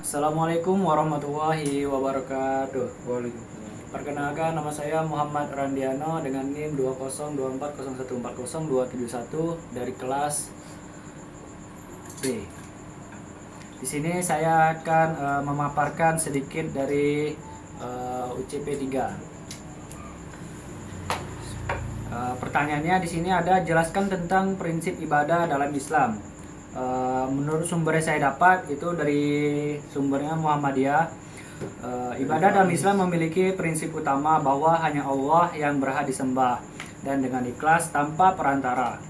Assalamualaikum warahmatullahi wabarakatuh. Waalaikumsalam. Perkenalkan, nama saya Muhammad Randiano dengan NIM 20240140271 dari kelas B. Di sini saya akan memaparkan sedikit dari UCP 3. Pertanyaannya di sini ada, jelaskan tentang prinsip ibadah dalam Islam. Menurut sumber yang saya dapat itu dari sumbernya Muhammadiyah. Ibadah dalam Islam memiliki prinsip utama bahwa hanya Allah yang berhak disembah dan dengan ikhlas tanpa perantara.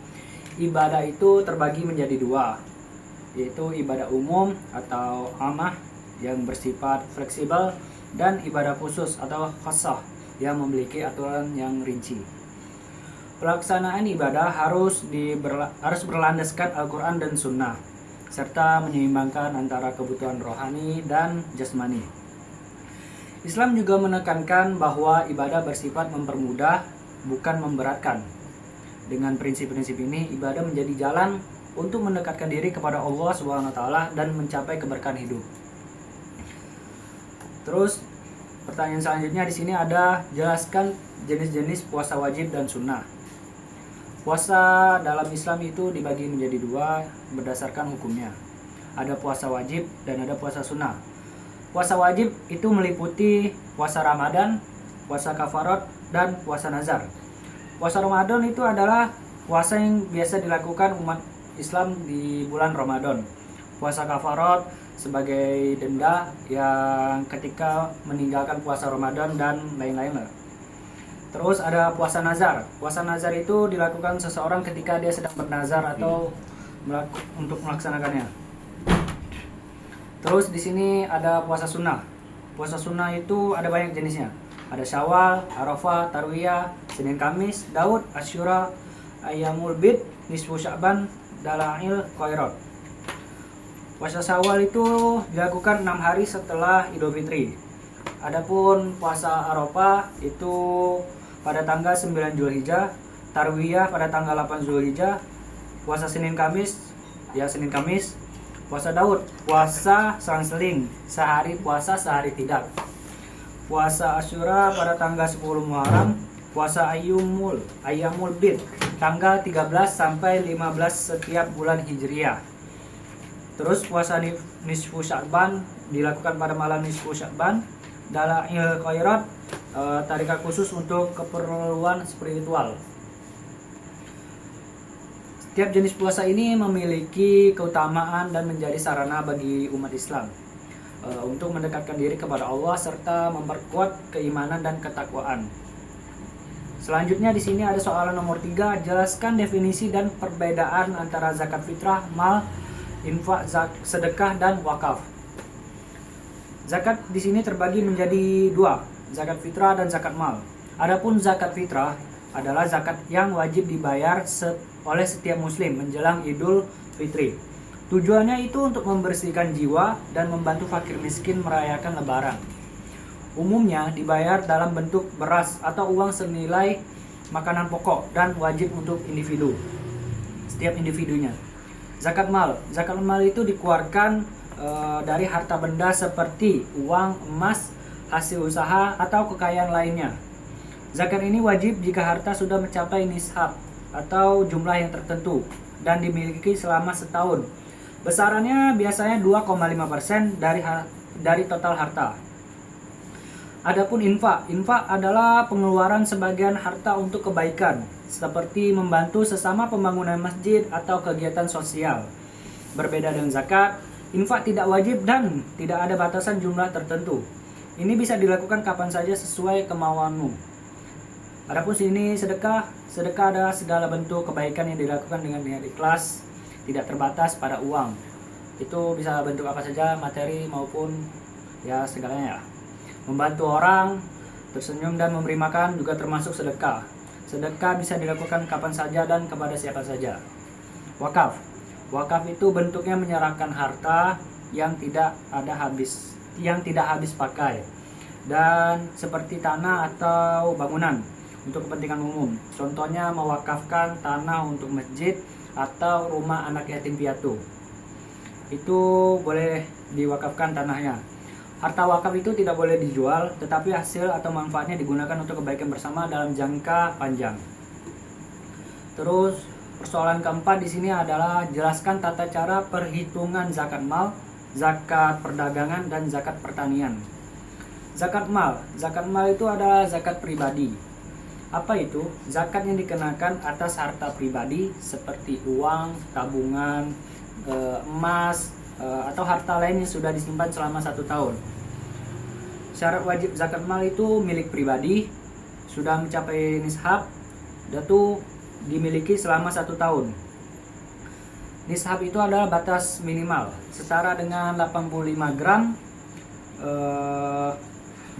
Ibadah itu terbagi menjadi dua, yaitu ibadah umum atau amah yang bersifat fleksibel dan ibadah khusus atau khassah yang memiliki aturan yang rinci. Pelaksanaan ibadah harus berlandaskan Al-Quran dan Sunnah, serta menyeimbangkan antara kebutuhan rohani dan jasmani. Islam juga menekankan bahwa ibadah bersifat mempermudah, bukan memberatkan. Dengan prinsip-prinsip ini, ibadah menjadi jalan untuk mendekatkan diri kepada Allah SWT dan mencapai keberkahan hidup. Terus, pertanyaan selanjutnya di sini ada, jelaskan jenis-jenis puasa wajib dan sunnah. Puasa dalam Islam itu dibagi menjadi dua berdasarkan hukumnya. Ada puasa wajib dan ada puasa sunnah. Puasa wajib itu meliputi puasa Ramadan, puasa kafarat, dan puasa nazar. Puasa Ramadan itu adalah puasa yang biasa dilakukan umat Islam di bulan Ramadan. Puasa kafarat sebagai denda yang ketika meninggalkan puasa Ramadan dan lain-lain lah. Terus ada puasa nazar. Puasa nazar itu dilakukan seseorang ketika dia sedang bernazar atau untuk melaksanakannya. Terus di sini ada puasa sunnah. Puasa sunnah itu ada banyak jenisnya. Ada Syawal, Arafah, Tarwiyah, Senin Kamis, Daud, Asyura, Ayyamul Bid, Nisfu Sya'ban, Dalail Khairat. Puasa Syawal itu dilakukan 6 hari setelah Idul Fitri. Adapun puasa Arafah itu pada tanggal 9 Zulhijjah, Tarwiyah pada tanggal 8 Zulhijjah, puasa Senin Kamis, Senin Kamis, puasa Daud, puasa selang-seling, sehari puasa sehari tidak. Puasa Asyura pada tanggal 10 Muharram, puasa Ayyamul Bid, tanggal 13 sampai 15 setiap bulan Hijriah. Terus puasa Nisfu Sya'ban dilakukan pada malam Nisfu Sya'ban. Dalail Khairat, tarikat khusus untuk keperluan spiritual. Setiap jenis puasa ini memiliki keutamaan dan menjadi sarana bagi umat Islam untuk mendekatkan diri kepada Allah serta memperkuat keimanan dan ketakwaan. Selanjutnya di sini ada soalan nomor 3, jelaskan definisi dan perbedaan antara zakat fitrah, mal, infak, sedekah, dan wakaf. Zakat di sini terbagi menjadi dua, zakat fitrah dan zakat mal. Adapun zakat fitrah adalah zakat yang wajib dibayar oleh setiap muslim menjelang Idul Fitri. Tujuannya itu untuk membersihkan jiwa dan membantu fakir miskin merayakan Lebaran. Umumnya dibayar dalam bentuk beras atau uang senilai makanan pokok dan wajib untuk individu, setiap individunya. Zakat mal itu dikeluarkan dari harta benda seperti uang, emas, hasil usaha, atau kekayaan lainnya. Zakat ini wajib jika harta sudah mencapai nishab atau jumlah yang tertentu dan dimiliki selama setahun. Besarannya biasanya 2,5% dari total harta. Adapun infak adalah pengeluaran sebagian harta untuk kebaikan, seperti membantu sesama pembangunan masjid atau kegiatan sosial. Berbeda dengan zakat, infak tidak wajib dan tidak ada batasan jumlah tertentu. Ini bisa dilakukan kapan saja sesuai kemauanmu. Adapun sini sedekah adalah segala bentuk kebaikan yang dilakukan dengan niat ikhlas, tidak terbatas pada uang. Itu bisa bentuk apa saja, materi maupun segalanya ya. Membantu orang, tersenyum dan memberi makan juga termasuk sedekah. Sedekah bisa dilakukan kapan saja dan kepada siapa saja. Wakaf itu bentuknya menyerahkan harta yang tidak habis pakai, dan seperti tanah atau bangunan untuk kepentingan umum. Contohnya mewakafkan tanah untuk masjid atau rumah anak yatim piatu. Itu boleh diwakafkan tanahnya. Harta wakaf itu tidak boleh dijual, tetapi hasil atau manfaatnya digunakan untuk kebaikan bersama dalam jangka panjang. Terus persoalan keempat di sini adalah jelaskan tata cara perhitungan zakat mal, zakat perdagangan, dan zakat pertanian. Zakat mal itu adalah zakat pribadi. Apa itu? Zakat yang dikenakan atas harta pribadi seperti uang, tabungan, emas, atau harta lain yang sudah disimpan selama 1 tahun. Syarat wajib zakat mal itu milik pribadi, sudah mencapai nishab, dan itu dimiliki selama 1 tahun. Nishab itu adalah batas minimal, setara dengan 85 gram.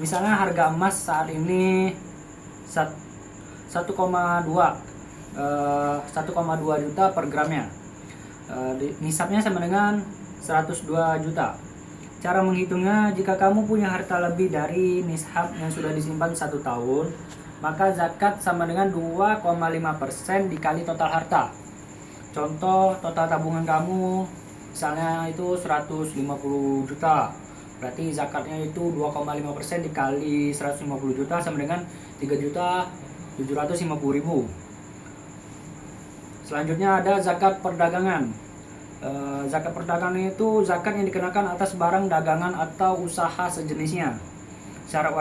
Misalnya harga emas saat ini 1,2 juta per gramnya. Nisabnya sama dengan 102 juta. Cara menghitungnya, jika kamu punya harta lebih dari nishab yang sudah disimpan 1 tahun, maka zakat sama dengan 2,5% dikali total harta. Contoh, total tabungan kamu misalnya itu 150 juta. Berarti zakatnya itu 2,5% dikali 150 juta sama dengan 3.750.000. Selanjutnya ada zakat perdagangan. Zakat perdagangan itu zakat yang dikenakan atas barang dagangan atau usaha sejenisnya. Syarat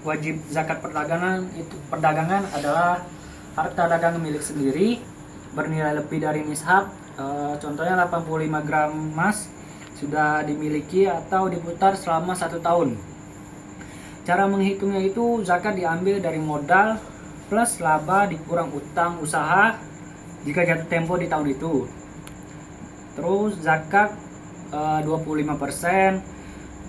wajib zakat perdagangan adalah harta dagangan milik sendiri bernilai lebih dari nishab. Contohnya 85 gram emas sudah dimiliki atau diputar selama 1 tahun. Cara menghitungnya itu zakat diambil dari modal plus laba dikurang utang usaha jika jatuh tempo di tahun itu. Terus zakat 25%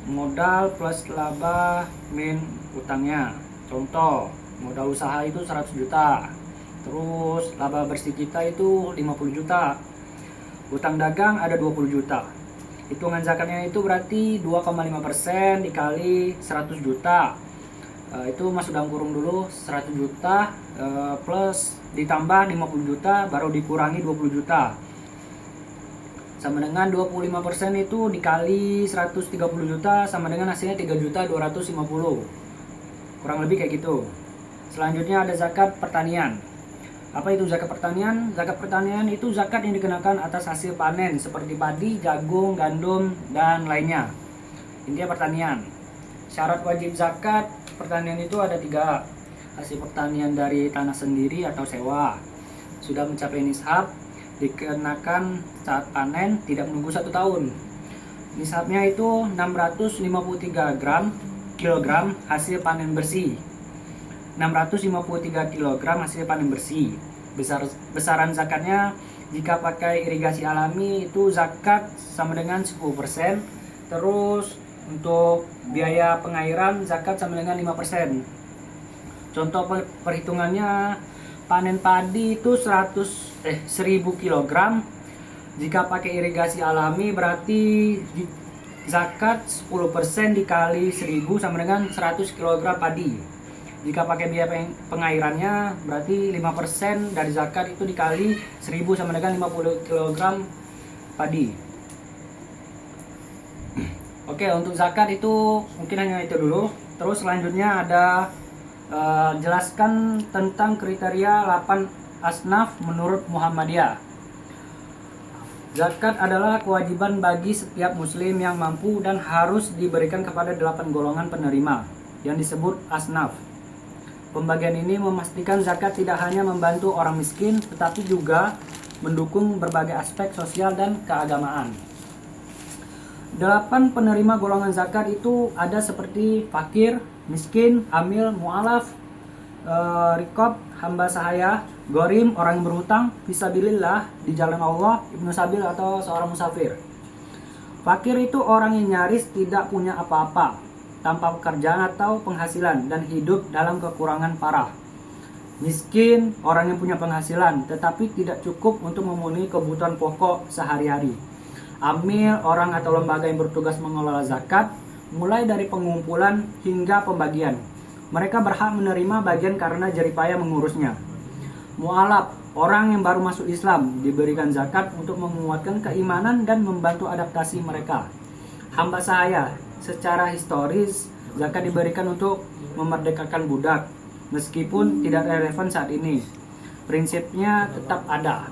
modal plus laba min utangnya. Contoh, modal usaha itu 100 juta. Terus laba bersih kita itu 50 juta. Utang dagang ada 20 juta. Hitungan zakatnya itu berarti 2,5% dikali 100 juta. Itu masuk dalam kurung dulu 100 juta plus ditambah 50 juta baru dikurangi 20 juta. Sama dengan 25% itu dikali 130 juta sama dengan hasilnya 3.250. Kurang lebih kayak gitu. Selanjutnya ada zakat pertanian. Apa itu zakat pertanian? Zakat pertanian itu zakat yang dikenakan atas hasil panen seperti padi, jagung, gandum, dan lainnya. Intinya pertanian. Syarat wajib zakat pertanian itu ada 3. Hasil pertanian dari tanah sendiri atau sewa. Sudah mencapai nishab, dikenakan saat panen, tidak menunggu 1 tahun. Nisabnya itu 653 kilogram hasil panen bersih. 653 kg hasil panen bersih. Besaran zakatnya jika pakai irigasi alami itu zakat sama dengan 10%. Terus untuk biaya pengairan zakat sama dengan 5%. Contoh perhitungannya, panen padi itu 1000 kg. Jika pakai irigasi alami berarti zakat 10% dikali 1000 sama dengan 100 kg padi. Jika pakai biaya pengairannya berarti 5% dari zakat itu dikali 1000 sama dengan 50 kg padi. Oke, untuk zakat itu mungkin hanya itu dulu. Terus selanjutnya ada jelaskan tentang kriteria 8 asnaf menurut Muhammadiyah. Zakat adalah kewajiban bagi setiap muslim yang mampu dan harus diberikan kepada 8 golongan penerima yang disebut asnaf. Pembagian ini memastikan zakat tidak hanya membantu orang miskin tetapi juga mendukung berbagai aspek sosial dan keagamaan. 8 penerima golongan zakat itu ada seperti fakir, miskin, amil, mu'alaf, rikob, hamba sahaya, gorim, orang yang berhutang, fisabilillah, di jalan Allah, ibnu sabil atau seorang musafir. Fakir itu orang yang nyaris tidak punya apa-apa, tanpa pekerjaan atau penghasilan dan hidup dalam kekurangan parah. Miskin, orang yang punya penghasilan tetapi tidak cukup untuk memenuhi kebutuhan pokok sehari-hari. Amil, orang atau lembaga yang bertugas mengelola zakat, mulai dari pengumpulan hingga pembagian. Mereka berhak menerima bagian karena jeripaya mengurusnya. Mu'alaf, orang yang baru masuk Islam, diberikan zakat untuk menguatkan keimanan dan membantu adaptasi mereka. hamba sahaya. Secara historis, zakat diberikan untuk memerdekakan budak, meskipun tidak relevan saat ini. Prinsipnya tetap ada.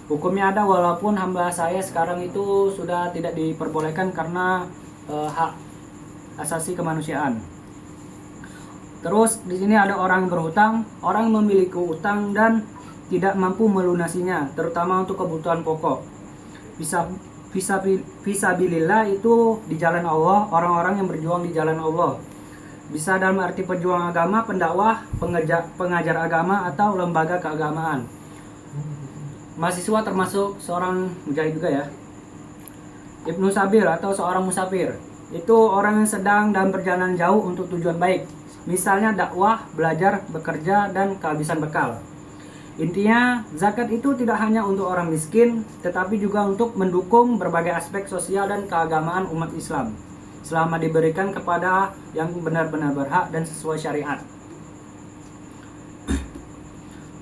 Hukumnya ada walaupun hamba saya sekarang itu sudah tidak diperbolehkan karena hak asasi kemanusiaan. Terus di sini ada orang yang berhutang, orang yang memiliki utang dan tidak mampu melunasinya, terutama untuk kebutuhan pokok. Fisabilillah itu di jalan Allah, orang-orang yang berjuang di jalan Allah. Bisa dalam arti pejuang agama, pendakwah, pengajar agama, atau lembaga keagamaan. Mahasiswa termasuk seorang mujahid juga ya. Ibnu Sabil atau seorang musafir, itu orang yang sedang dalam perjalanan jauh untuk tujuan baik. Misalnya dakwah, belajar, bekerja, dan kehabisan bekal. Intinya, zakat itu tidak hanya untuk orang miskin, tetapi juga untuk mendukung berbagai aspek sosial dan keagamaan umat Islam, selama diberikan kepada yang benar-benar berhak dan sesuai syariat.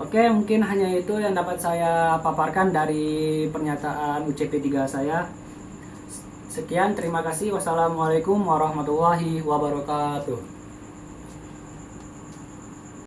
Oke, mungkin hanya itu yang dapat saya paparkan dari pernyataan UCP3 saya. Sekian, terima kasih. Wassalamualaikum warahmatullahi wabarakatuh.